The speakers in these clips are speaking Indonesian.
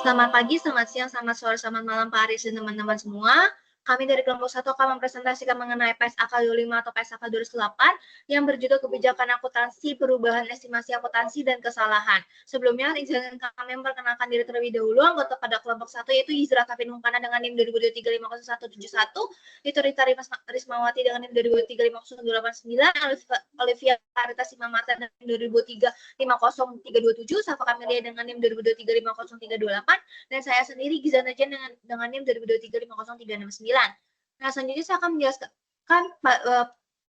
Selamat pagi, selamat siang, selamat sore, selamat malam Pak Aris dan teman-teman semua. Kami dari kelompok 1 akan mempresentasikan mengenai PSAK 25 atau PSAK 2008 yang berjudul Kebijakan Akuntansi, Perubahan Estimasi Akuntansi dan Kesalahan. Sebelumnya, izinkan kami memperkenalkan diri terlebih dahulu. Anggota pada kelompok 1 yaitu Yizra Kavin Mungkana dengan NIM 20235071, itu Rita Rismawati dengan NIM 20235089, Olivia Caritas Imamata dengan NIM 20235037, Safa Kamelia dengan NIM 20235038, dan saya sendiri Giza Najan dengan NIM 2023500369. Nah, selanjutnya saya akan menjelaskan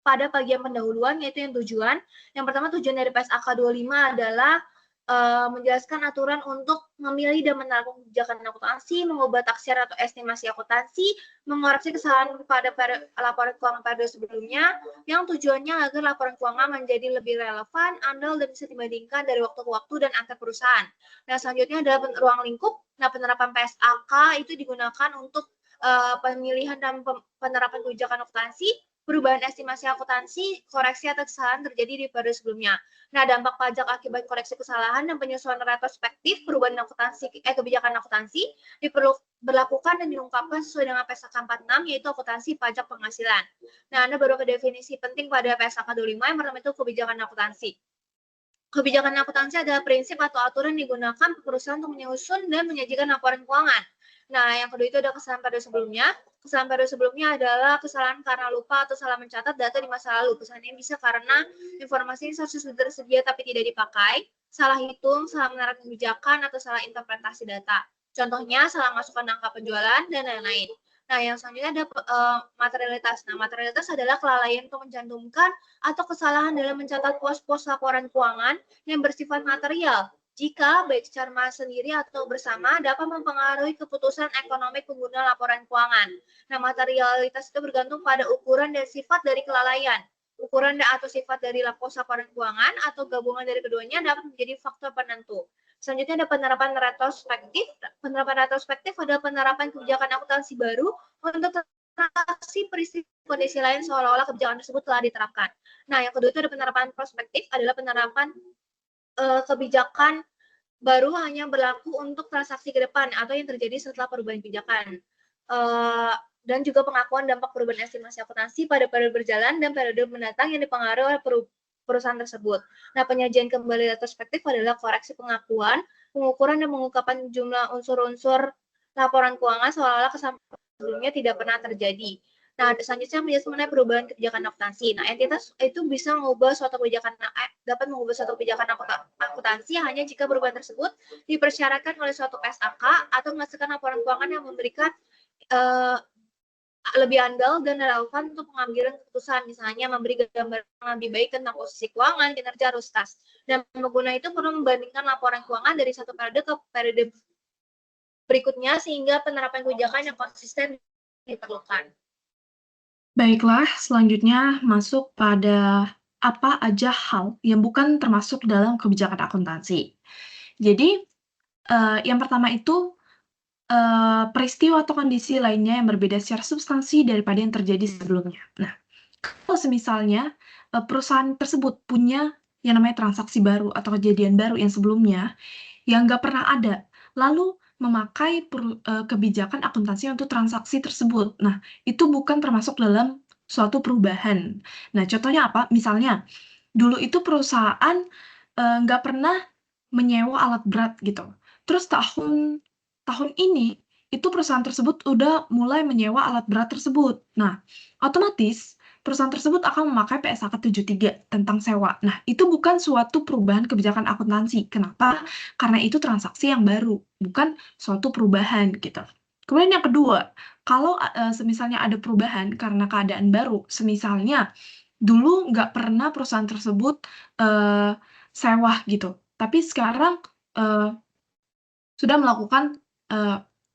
pada bagian pendahuluan, yaitu yang tujuan. Yang pertama, tujuan dari PSAK 25 adalah menjelaskan aturan untuk memilih dan menerapkan kebijakan akuntansi, mengubah taksir atau estimasi akuntansi, mengoreksi kesalahan pada laporan keuangan periode sebelumnya, yang tujuannya agar laporan keuangan menjadi lebih relevan, andal, dan bisa dibandingkan dari waktu ke waktu dan antar perusahaan. Nah, selanjutnya adalah ruang lingkup. Nah, penerapan PSAK itu digunakan untuk pemilihan dan penerapan kebijakan akuntansi, perubahan estimasi akuntansi, koreksi atas kesalahan terjadi di periode sebelumnya. Nah, dampak pajak akibat koreksi kesalahan dan penyesuaian retrospektif perubahan kebijakan akuntansi diberlakukan dan diungkapkan sesuai dengan PSAK 46, yaitu akuntansi pajak penghasilan. Nah, Anda baru ke definisi penting pada PSAK 25, yang pertama itu kebijakan akuntansi. Kebijakan akuntansi adalah prinsip atau aturan yang digunakan perusahaan untuk menyusun dan menyajikan laporan keuangan. Nah, yang kedua itu ada kesalahan pada sebelumnya. Kesalahan pada sebelumnya adalah kesalahan karena lupa atau salah mencatat data di masa lalu. Kesalahan ini bisa karena informasi sudah tersedia tapi tidak dipakai, salah hitung, salah menerapkan kebijakan, atau salah interpretasi data. Contohnya, salah masukkan angka penjualan, dan lain-lain. Nah, yang selanjutnya ada materialitas. Nah, materialitas adalah kelalaian untuk mencantumkan atau kesalahan dalam mencatat pos-pos laporan keuangan yang bersifat material, jika baik secara sendiri atau bersama dapat mempengaruhi keputusan ekonomi pengguna laporan keuangan. Nah, materialitas itu bergantung pada ukuran dan sifat dari kelalaian. Ukuran atau sifat dari pos laporan keuangan atau gabungan dari keduanya dapat menjadi faktor penentu. Selanjutnya ada penerapan retrospektif. Penerapan retrospektif adalah penerapan kebijakan akuntansi baru untuk transaksi peristiwa kondisi lain seolah-olah kebijakan tersebut telah diterapkan. Nah, yang kedua itu ada penerapan prospektif, adalah penerapan kebijakan baru hanya berlaku untuk transaksi ke depan atau yang terjadi setelah perubahan kebijakan. Dan juga pengakuan dampak perubahan estimasi akuntansi pada periode berjalan dan periode mendatang yang dipengaruhi oleh perusahaan tersebut. Nah, penyajian kembali retrospektif adalah koreksi pengakuan, pengukuran dan pengungkapan jumlah unsur-unsur laporan keuangan seolah-olah kesalahan sebelumnya tidak pernah terjadi. Nah, selanjutnya menjelaskan mengenai perubahan kebijakan akuntansi. Nah, entitas itu bisa mengubah suatu kebijakan dapat mengubah suatu kebijakan akuntansi hanya jika perubahan tersebut dipersyaratkan oleh suatu PSAK atau menghasilkan laporan keuangan yang memberikan lebih andal dan relevan untuk pengambilan keputusan, misalnya memberi gambaran yang lebih baik tentang posisi keuangan, kinerja, arus kas. Dan pengguna itu perlu membandingkan laporan keuangan dari satu periode ke periode berikutnya sehingga penerapan kebijakan yang konsisten diperlukan. Baiklah, selanjutnya masuk pada apa aja hal yang bukan termasuk dalam kebijakan akuntansi. Jadi, yang pertama itu, peristiwa atau kondisi lainnya yang berbeda secara substansi daripada yang terjadi sebelumnya. Nah, kalau semisalnya, perusahaan tersebut punya yang namanya transaksi baru atau kejadian baru yang sebelumnya, yang nggak pernah ada, lalu memakai kebijakan akuntansi untuk transaksi tersebut. Nah, itu bukan termasuk dalam suatu perubahan. Nah, contohnya apa? Misalnya, dulu itu perusahaan, nggak pernah menyewa alat berat gitu. Terus tahun ini, itu perusahaan tersebut udah mulai menyewa alat berat tersebut. Nah, otomatis perusahaan tersebut akan memakai PSAK 73 tentang sewa. Nah, itu bukan suatu perubahan kebijakan akuntansi. Kenapa? Karena itu transaksi yang baru, bukan suatu perubahan gitu. Kemudian yang kedua, kalau semisalnya ada perubahan karena keadaan baru, semisalnya dulu nggak pernah perusahaan tersebut sewa gitu, tapi sekarang sudah melakukan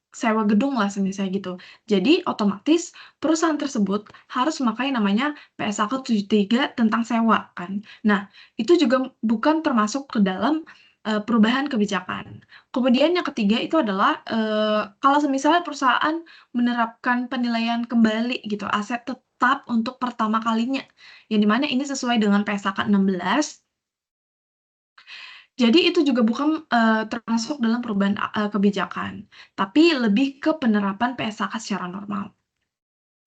sewa gedung lah misalnya gitu. Jadi otomatis perusahaan tersebut harus memakai namanya PSAK 73 tentang sewa kan. Nah, itu juga bukan termasuk ke dalam perubahan kebijakan. Kemudian yang ketiga itu adalah kalau misalnya perusahaan menerapkan penilaian kembali gitu, aset tetap untuk pertama kalinya, yang dimana ini sesuai dengan PSAK 16. Jadi itu juga bukan, termasuk dalam perubahan, kebijakan, tapi lebih ke penerapan PSAK secara normal.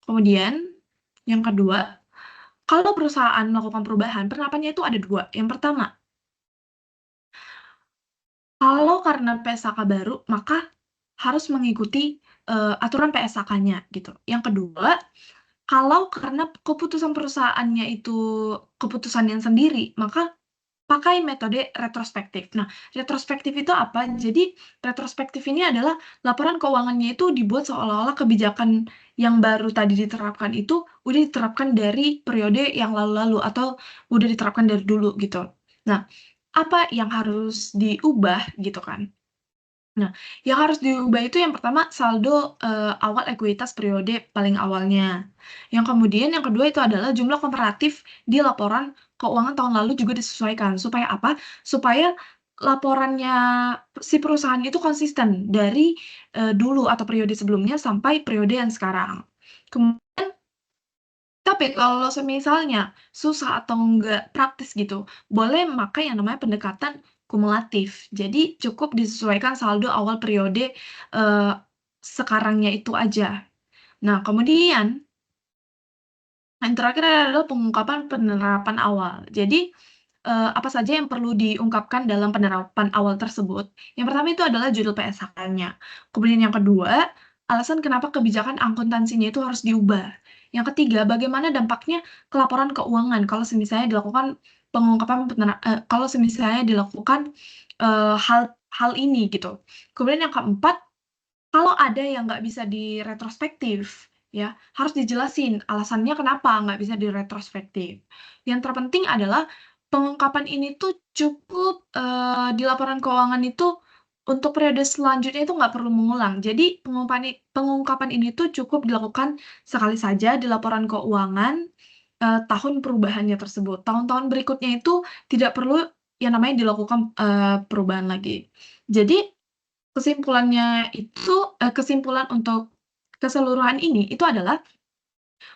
Kemudian, yang kedua, kalau perusahaan melakukan perubahan, penerapannya itu ada 2. Yang pertama, kalau karena PSAK baru, maka harus mengikuti, aturan PSAK-nya gitu. Yang kedua, kalau karena keputusan perusahaannya itu keputusannya sendiri, maka pakai metode retrospektif. Nah, retrospektif itu apa? Jadi, retrospektif ini adalah laporan keuangannya itu dibuat seolah-olah kebijakan yang baru tadi diterapkan itu udah diterapkan dari periode yang lalu-lalu atau udah diterapkan dari dulu gitu. Nah, apa yang harus diubah gitu kan? Nah, yang harus diubah itu yang pertama saldo, awal ekuitas periode paling awalnya. Yang kedua itu adalah jumlah komparatif di laporan keuangan tahun lalu juga disesuaikan. Supaya apa? Supaya laporannya si perusahaan itu konsisten dari, dulu atau periode sebelumnya sampai periode yang sekarang. Kemudian tapi kalau semisalnya susah atau enggak praktis gitu, boleh memakai yang namanya pendekatan kumulatif. Jadi cukup disesuaikan saldo awal periode, sekarangnya itu aja. Nah, kemudian yang terakhir adalah pengungkapan penerapan awal. Jadi, apa saja yang perlu diungkapkan dalam penerapan awal tersebut. Yang pertama itu adalah judul PSAK-nya. Kemudian yang kedua, alasan kenapa kebijakan akuntansinya itu harus diubah. Yang ketiga, bagaimana dampaknya ke laporan keuangan kalau semisalnya dilakukan kalau semisalnya dilakukan, hal ini gitu. Kemudian yang keempat, kalau ada yang nggak bisa diretrospektif, ya, harus dijelasin alasannya kenapa nggak bisa diretrospektif. Yang terpenting adalah pengungkapan ini tuh cukup, di laporan keuangan itu untuk periode selanjutnya itu nggak perlu mengulang. Jadi pengungkapan ini tuh cukup dilakukan sekali saja di laporan keuangan, tahun perubahannya tersebut. Tahun-tahun berikutnya itu tidak perlu yang namanya dilakukan, perubahan lagi. Jadi kesimpulan untuk keseluruhan ini, itu adalah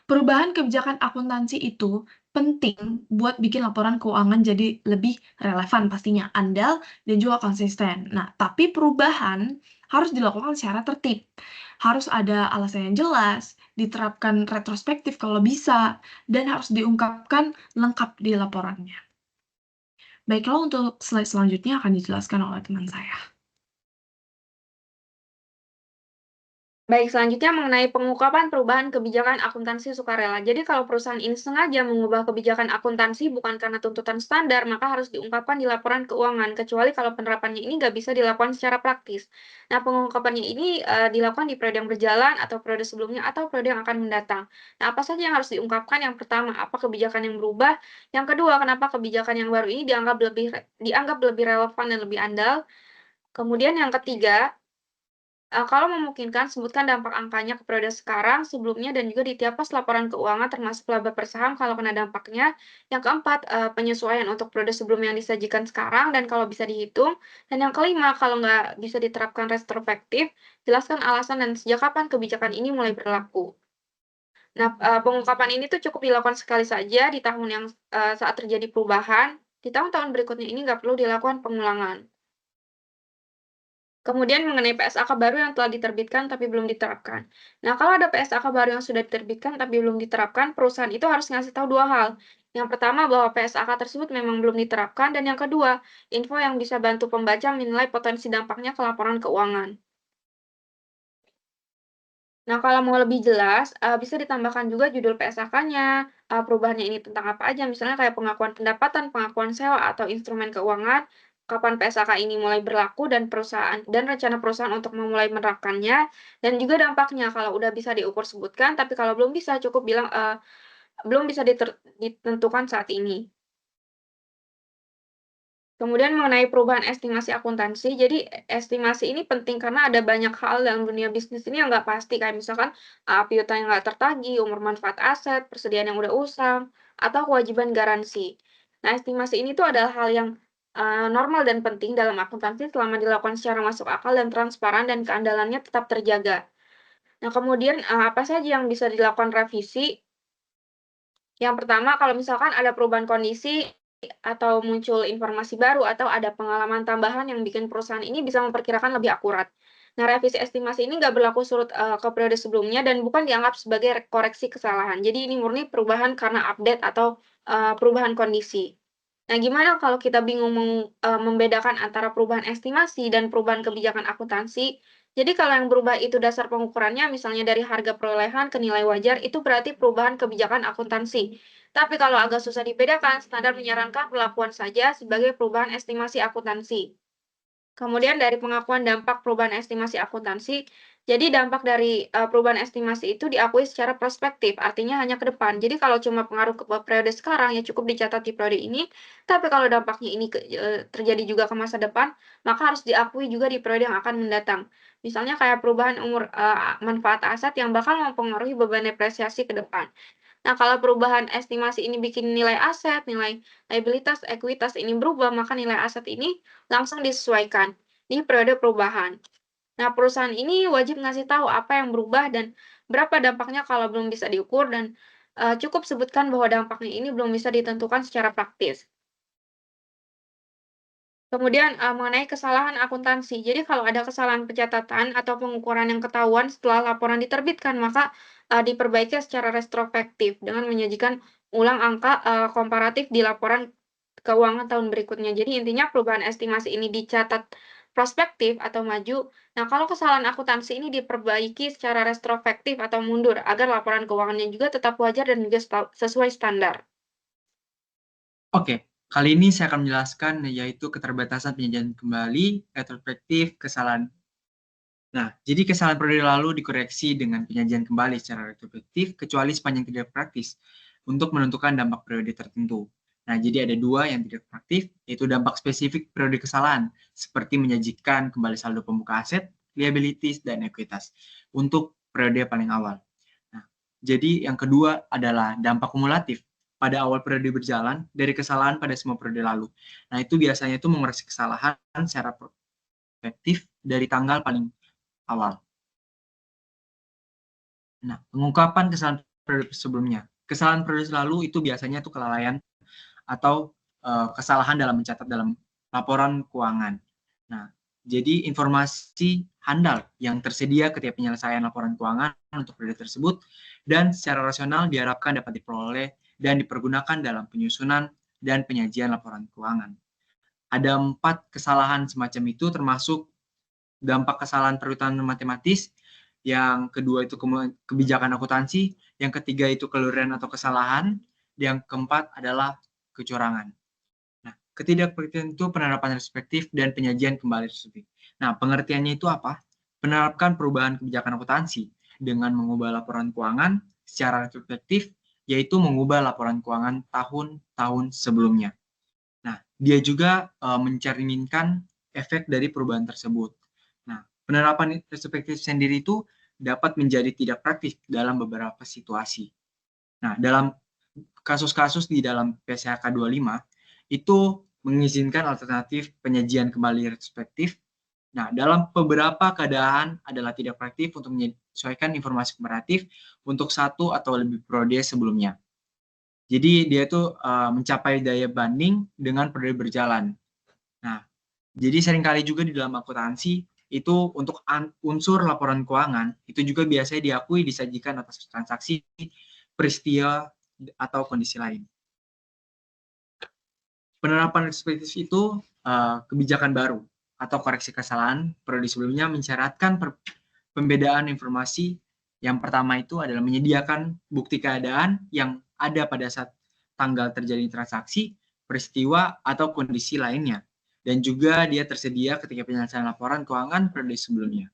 perubahan kebijakan akuntansi itu penting buat bikin laporan keuangan jadi lebih relevan pastinya, andal, dan juga konsisten. Nah, tapi perubahan harus dilakukan secara tertib. Harus ada alasan yang jelas, diterapkan retrospektif kalau bisa, dan harus diungkapkan lengkap di laporannya. Baiklah, untuk slide selanjutnya akan dijelaskan oleh teman saya. Baik, selanjutnya mengenai pengungkapan perubahan kebijakan akuntansi sukarela. Jadi kalau perusahaan ini sengaja mengubah kebijakan akuntansi bukan karena tuntutan standar, maka harus diungkapkan di laporan keuangan, kecuali kalau penerapannya ini nggak bisa dilakukan secara praktis. Nah, pengungkapannya ini dilakukan di periode yang berjalan, atau periode sebelumnya, atau periode yang akan mendatang. Nah, apa saja yang harus diungkapkan? Yang pertama, apa kebijakan yang berubah? Yang kedua, kenapa kebijakan yang baru ini dianggap lebih relevan dan lebih andal? Kemudian yang ketiga, kalau memungkinkan, sebutkan dampak angkanya ke periode sekarang, sebelumnya, dan juga di tiap pos laporan keuangan termasuk laba per saham kalau kena dampaknya. Yang keempat, penyesuaian untuk periode sebelum yang disajikan sekarang dan kalau bisa dihitung. Dan yang kelima, kalau nggak bisa diterapkan retrospektif, jelaskan alasan dan sejak kapan kebijakan ini mulai berlaku. Nah, pengungkapan ini tuh cukup dilakukan sekali saja di tahun yang saat terjadi perubahan. Di tahun-tahun berikutnya ini nggak perlu dilakukan pengulangan. Kemudian mengenai PSAK baru yang telah diterbitkan tapi belum diterapkan. Nah, kalau ada PSAK baru yang sudah diterbitkan tapi belum diterapkan, perusahaan itu harus ngasih tahu dua hal. Yang pertama, bahwa PSAK tersebut memang belum diterapkan, dan yang kedua, info yang bisa bantu pembaca menilai potensi dampaknya ke laporan keuangan. Nah, kalau mau lebih jelas, bisa ditambahkan juga judul PSAK-nya, perubahannya ini tentang apa aja, misalnya kayak pengakuan pendapatan, pengakuan sewa, atau instrumen keuangan, kapan PSAK ini mulai berlaku, dan rencana perusahaan untuk memulai menerapkannya, dan juga dampaknya. Kalau udah bisa diukur sebutkan, tapi kalau belum bisa cukup bilang, belum bisa ditentukan saat ini. Kemudian mengenai perubahan estimasi akuntansi, jadi estimasi ini penting karena ada banyak hal dalam dunia bisnis ini yang nggak pasti, kayak misalkan piutang yang nggak tertagih, umur manfaat aset, persediaan yang udah usang, atau kewajiban garansi. Nah, estimasi ini tuh adalah hal yang normal dan penting dalam akuntansi selama dilakukan secara masuk akal dan transparan dan keandalannya tetap terjaga. Nah, kemudian apa saja yang bisa dilakukan revisi? Yang pertama, kalau misalkan ada perubahan kondisi, atau muncul informasi baru atau ada pengalaman tambahan yang bikin perusahaan ini bisa memperkirakan lebih akurat. Nah, revisi estimasi ini nggak berlaku surut ke periode sebelumnya dan bukan dianggap sebagai koreksi kesalahan. Jadi ini murni perubahan karena update atau perubahan kondisi. Nah, gimana kalau kita bingung membedakan antara perubahan estimasi dan perubahan kebijakan akuntansi? Jadi kalau yang berubah itu dasar pengukurannya, misalnya dari harga perolehan ke nilai wajar, itu berarti perubahan kebijakan akuntansi. Tapi kalau agak susah dibedakan, standar menyarankan perlakuan saja sebagai perubahan estimasi akuntansi. Kemudian dari pengakuan dampak perubahan estimasi akuntansi, jadi dampak dari perubahan estimasi itu diakui secara prospektif, artinya hanya ke depan. Jadi kalau cuma pengaruh ke periode sekarang ya cukup dicatat di periode ini, tapi kalau dampaknya ini terjadi juga ke masa depan, maka harus diakui juga di periode yang akan mendatang. Misalnya kayak perubahan umur manfaat aset yang bakal mempengaruhi beban depresiasi ke depan. Nah, kalau perubahan estimasi ini bikin nilai aset, nilai liabilitas, ekuitas ini berubah, maka nilai aset ini langsung disesuaikan di periode perubahan. Nah, perusahaan ini wajib ngasih tahu apa yang berubah dan berapa dampaknya kalau belum bisa diukur dan cukup sebutkan bahwa dampaknya ini belum bisa ditentukan secara praktis. Kemudian, mengenai kesalahan akuntansi. Jadi kalau ada kesalahan pencatatan atau pengukuran yang ketahuan setelah laporan diterbitkan, maka, diperbaiki secara retrospektif dengan menyajikan ulang angka, komparatif di laporan keuangan tahun berikutnya. Jadi intinya perubahan estimasi ini dicatat prospektif atau maju. Nah, kalau kesalahan akuntansi ini diperbaiki secara retrospektif atau mundur agar laporan keuangannya juga tetap wajar dan juga sesuai standar. Oke, kali ini saya akan menjelaskan yaitu keterbatasan penyajian kembali, retrospektif, kesalahan. Nah, jadi kesalahan periode lalu dikoreksi dengan penyajian kembali secara retrospektif, kecuali sepanjang tidak praktis untuk menentukan dampak periode tertentu. Nah, jadi ada dua yang tidak praktis, yaitu dampak spesifik periode kesalahan, seperti menyajikan kembali saldo pembuka aset, liabilities, dan ekuitas untuk periode paling awal. Nah, jadi yang kedua adalah dampak kumulatif pada awal periode berjalan dari kesalahan pada semua periode lalu. Nah, itu biasanya itu mengoreksi kesalahan secara prospektif dari tanggal paling awal. Nah, pengungkapan kesalahan periode sebelumnya. Kesalahan periode lalu itu biasanya itu kelalaian atau kesalahan dalam mencatat dalam laporan keuangan. Nah, jadi informasi handal yang tersedia ketika penyelesaian laporan keuangan untuk periode tersebut dan secara rasional diharapkan dapat diperoleh dan dipergunakan dalam penyusunan dan penyajian laporan keuangan. Ada 4 kesalahan semacam itu termasuk dampak kesalahan perhitungan matematis, yang kedua itu kebijakan akuntansi, yang ketiga itu kelurian atau kesalahan, yang keempat adalah kecurangan. Nah, ketidakpercayaan itu penerapan retrospektif dan penyajian kembali retrospektif. Nah, pengertiannya itu apa? Menerapkan perubahan kebijakan akuntansi dengan mengubah laporan keuangan secara retrospektif, yaitu mengubah laporan keuangan tahun-tahun sebelumnya. Nah, dia juga mencerminkan efek dari perubahan tersebut. Nah, penerapan retrospektif sendiri itu dapat menjadi tidak praktis dalam beberapa situasi. Nah, dalam kasus-kasus di dalam PSHK 25 itu mengizinkan alternatif penyajian kembali retrospektif. Nah, dalam beberapa keadaan adalah tidak praktis untuk menyesuaikan informasi komparatif untuk satu atau lebih periode sebelumnya. Jadi dia itu mencapai daya banding dengan periode berjalan. Nah, jadi seringkali juga di dalam akuntansi itu untuk unsur laporan keuangan itu juga biasanya diakui disajikan atas transaksi, peristiwa, atau kondisi lain. Penerapan retrospektif itu kebijakan baru atau koreksi kesalahan periode sebelumnya mensyaratkan pembedaan informasi. Yang pertama itu adalah menyediakan bukti keadaan yang ada pada saat tanggal terjadi transaksi, peristiwa, atau kondisi lainnya. Dan juga dia tersedia ketika penyelesaian laporan keuangan periode sebelumnya.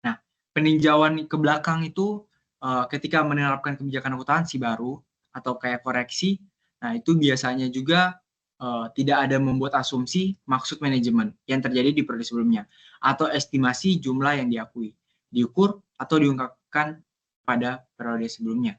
Nah, peninjauan ke belakang itu ketika menerapkan kebijakan akuntansi baru atau kayak koreksi, nah itu biasanya juga tidak ada membuat asumsi maksud manajemen yang terjadi di periode sebelumnya atau estimasi jumlah yang diakui, diukur atau diungkapkan pada periode sebelumnya.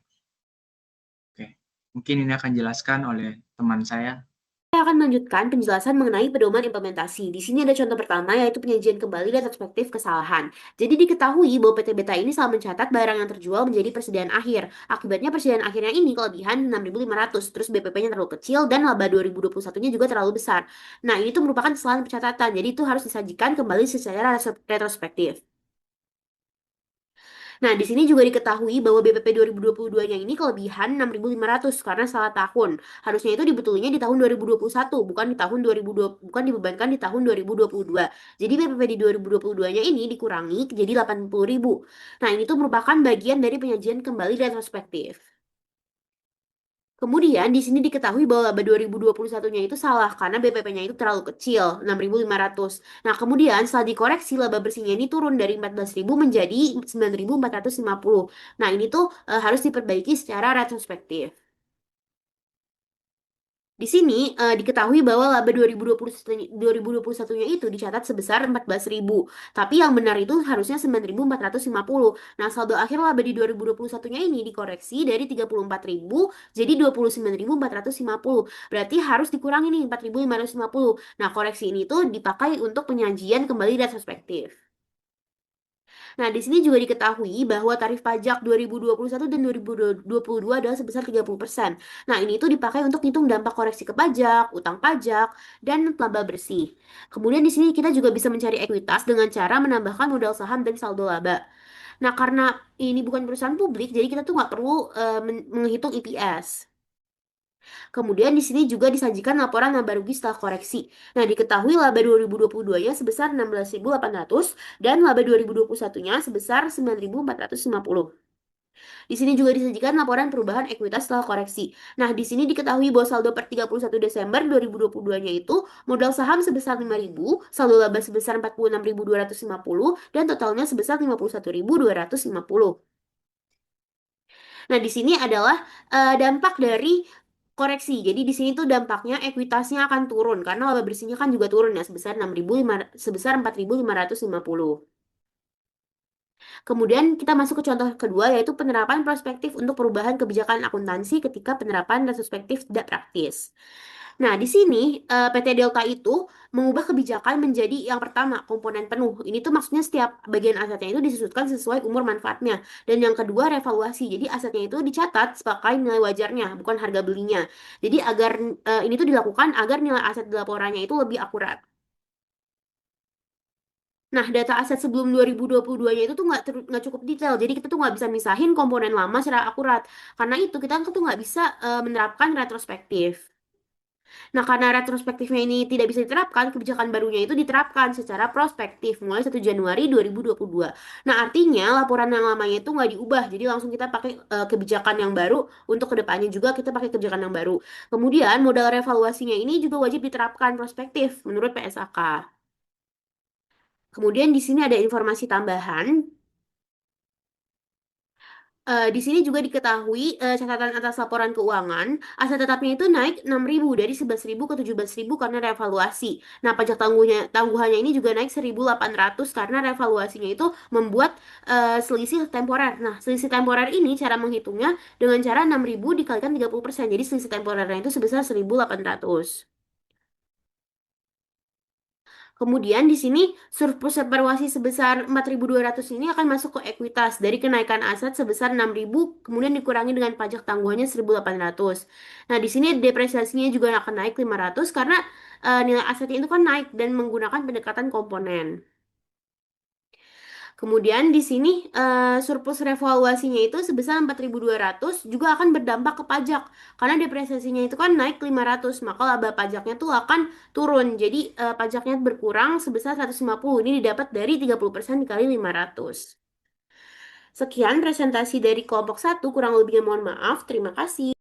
Oke, mungkin ini akan dijelaskan oleh teman saya. Ya, akan melanjutkan penjelasan mengenai pedoman implementasi. Di sini ada contoh pertama, yaitu penyajian kembali retrospektif kesalahan. Jadi diketahui bahwa PT Beta ini salah mencatat barang yang terjual menjadi persediaan akhir. Akibatnya persediaan akhirnya ini kelebihan 6.500, terus BPP-nya terlalu kecil dan laba 2021-nya juga terlalu besar. Nah, ini tuh merupakan kesalahan pencatatan, jadi itu harus disajikan kembali secara retrospektif. Nah, di sini juga diketahui bahwa BPP 2022-nya ini kelebihan 6.500 karena salah tahun. Harusnya itu dibetulinya di tahun 2021, bukan di tahun 2020, bukan dibebankan di tahun 2022. Jadi BPP di 2022-nya ini dikurangi jadi 80.000. Nah, ini tuh merupakan bagian dari penyajian kembali retrospektif. Kemudian di sini diketahui bahwa laba 2021-nya itu salah karena BPP-nya itu terlalu kecil, 6.500. Nah, kemudian setelah dikoreksi laba bersihnya ini turun dari 14.000 menjadi 9.450. Nah, ini tuh harus diperbaiki secara retrospektif. Di sini diketahui bahwa laba 2021-nya itu dicatat sebesar 14.000, tapi yang benar itu harusnya 9.450. Nah, saldo akhir laba di 2021-nya ini dikoreksi dari 34.000 jadi 29.450. Berarti harus dikurangi nih 4.550. Nah, koreksi ini tuh dipakai untuk penyajian kembali retrospektif. Nah, di sini juga diketahui bahwa tarif pajak 2021 dan 2022 adalah sebesar 30%. Nah, ini itu dipakai untuk hitung dampak koreksi ke pajak, utang pajak, dan laba bersih. Kemudian di sini kita juga bisa mencari ekuitas dengan cara menambahkan modal saham dan saldo laba. Nah, karena ini bukan perusahaan publik, jadi kita tuh nggak perlu menghitung EPS. Kemudian di sini juga disajikan laporan laba rugi setelah koreksi. Nah, diketahui laba 2022-nya sebesar 16.800 dan laba 2021-nya sebesar 9.450. Di sini juga disajikan laporan perubahan ekuitas setelah koreksi. Nah, di sini diketahui bahwa saldo per 31 Desember 2022-nya itu modal saham sebesar 5.000, saldo laba sebesar 46.250, dan totalnya sebesar 51.250. Nah, di sini adalah dampak dari koreksi. Jadi di sini tuh dampaknya ekuitasnya akan turun karena laba bersihnya kan juga turun ya sebesar 4.550. Kemudian kita masuk ke contoh kedua yaitu penerapan prospektif untuk perubahan kebijakan akuntansi ketika penerapan retrospektif tidak praktis. Nah, di sini PT Delta itu mengubah kebijakan menjadi yang pertama, komponen penuh. Ini tuh maksudnya setiap bagian asetnya itu disusutkan sesuai umur manfaatnya. Dan yang kedua, revaluasi. Jadi asetnya itu dicatat sebagai nilai wajarnya, bukan harga belinya. Jadi agar ini tuh dilakukan agar nilai aset di laporannya itu lebih akurat. Nah, data aset sebelum 2022-nya itu tuh nggak cukup detail. Jadi kita tuh nggak bisa misahin komponen lama secara akurat. Karena itu kita tuh nggak bisa menerapkan retrospektif. Nah, karena retrospektifnya ini tidak bisa diterapkan, kebijakan barunya itu diterapkan secara prospektif mulai 1 Januari 2022. Nah, artinya laporan yang lamanya itu nggak diubah, jadi langsung kita pakai kebijakan yang baru, untuk kedepannya juga kita pakai kebijakan yang baru. Kemudian, modal revaluasinya ini juga wajib diterapkan prospektif menurut PSAK. Kemudian di sini ada informasi tambahan. Di sini juga diketahui catatan atas laporan keuangan, aset tetapnya itu naik 6.000 dari 11.000 ke 17.000 karena revaluasi. Nah, pajak tangguhannya ini juga naik 1.800 karena revaluasinya itu membuat selisih temporer. Nah, selisih temporer ini cara menghitungnya dengan cara 6.000 dikalikan 30%. Jadi selisih temporernya itu sebesar 1.800. Kemudian di sini surplus evaluasi sebesar 4.200 ini akan masuk ke ekuitas dari kenaikan aset sebesar 6.000 kemudian dikurangi dengan pajak tangguhannya 1.800. Nah, di sini depresiasinya juga akan naik 500 karena nilai asetnya itu kan naik dan menggunakan pendekatan komponen. Kemudian di sini surplus revaluasinya itu sebesar 4.200 juga akan berdampak ke pajak. Karena depresiasinya itu kan naik 500, maka laba pajaknya tuh akan turun. Jadi pajaknya berkurang sebesar 150. Ini didapat dari 30% dikali 500. Sekian presentasi dari kelompok 1, kurang lebihnya mohon maaf. Terima kasih.